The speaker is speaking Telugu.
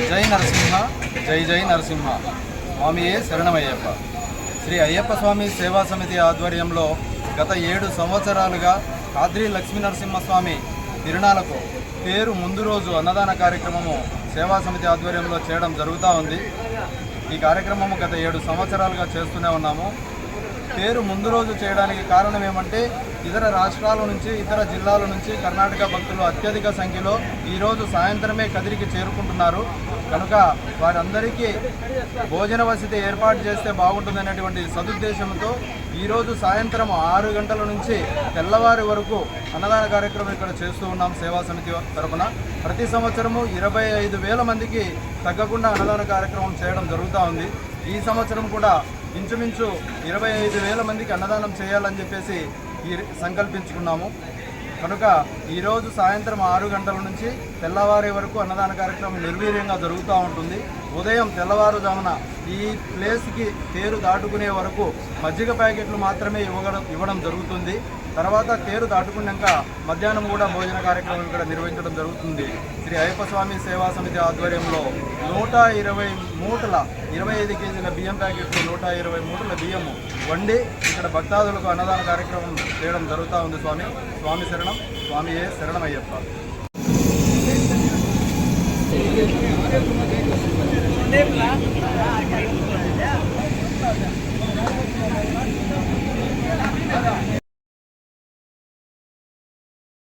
జై నరసింహ, జై జై నరసింహ. స్వామియే శరణమయ్యప్ప. శ్రీ అయ్యప్ప స్వామి సేవా సమితి ఆధ్వర్యంలో గత 7 సంవత్సరాలుగా కాద్రి లక్ష్మీ నరసింహస్వామి తిరునాళ్లకు పేరు ముందు రోజు అన్నదాన కార్యక్రమము సేవా సమితి ఆధ్వర్యంలో చేయడం జరుగుతూ ఉంది. ఈ కార్యక్రమము గత 7 సంవత్సరాలుగా చేస్తూనే ఉన్నాము. పేరు ముందు రోజు చేయడానికి కారణం ఏమంటే ఇతర రాష్ట్రాల నుంచి, ఇతర జిల్లాల నుంచి కర్ణాటక భక్తులు అత్యధిక సంఖ్యలో ఈరోజు సాయంత్రమే కదిరికి చేరుకుంటున్నారు. కనుక వారందరికీ భోజన వసతి ఏర్పాటు చేస్తే బాగుంటుందనేటువంటి సదుద్దేశంతో ఈరోజు సాయంత్రం 6 గంటల నుంచి తెల్లవారి వరకు అన్నదాన కార్యక్రమం ఇక్కడ చేస్తూ ఉన్నాం. సేవా సమితి తరఫున ప్రతి సంవత్సరము 25,000 మందికి తగ్గకుండా అన్నదాన కార్యక్రమం చేయడం జరుగుతూ ఉంది. ఈ సంవత్సరం కూడా ఇంచుమించు 25,000 మందికి అన్నదానం చేయాలని చెప్పేసి సంకల్పించుకున్నాము. కనుక ఈరోజు సాయంత్రం 6 గంటల నుంచి తెల్లవారే వరకు అన్నదాన కార్యక్రమం నిర్వీర్యంగా జరుగుతూ ఉంటుంది. ఉదయం తెల్లవారుజామున ఈ ప్లేస్కి తేరు దాటుకునే వరకు మజ్జిగ ప్యాకెట్లు మాత్రమే ఇవ్వడం జరుగుతుంది. తర్వాత తేరు దాటుకున్నాక మధ్యాహ్నం కూడా భోజన కార్యక్రమం ఇక్కడ నిర్వహించడం జరుగుతుంది. శ్రీ అయ్యప్ప స్వామి సేవా సమితి ఆధ్వర్యంలో 120 మూటల 25 కేజీల బియ్యం ప్యాకెట్లు, 120 మూటల బియ్యము వండి ఇక్కడ భక్తాదులకు అన్నదాన కార్యక్రమం చేయడం జరుగుతూ ఉంది. స్వామి శరణం, స్వామియే శరణమయ్యప్ప.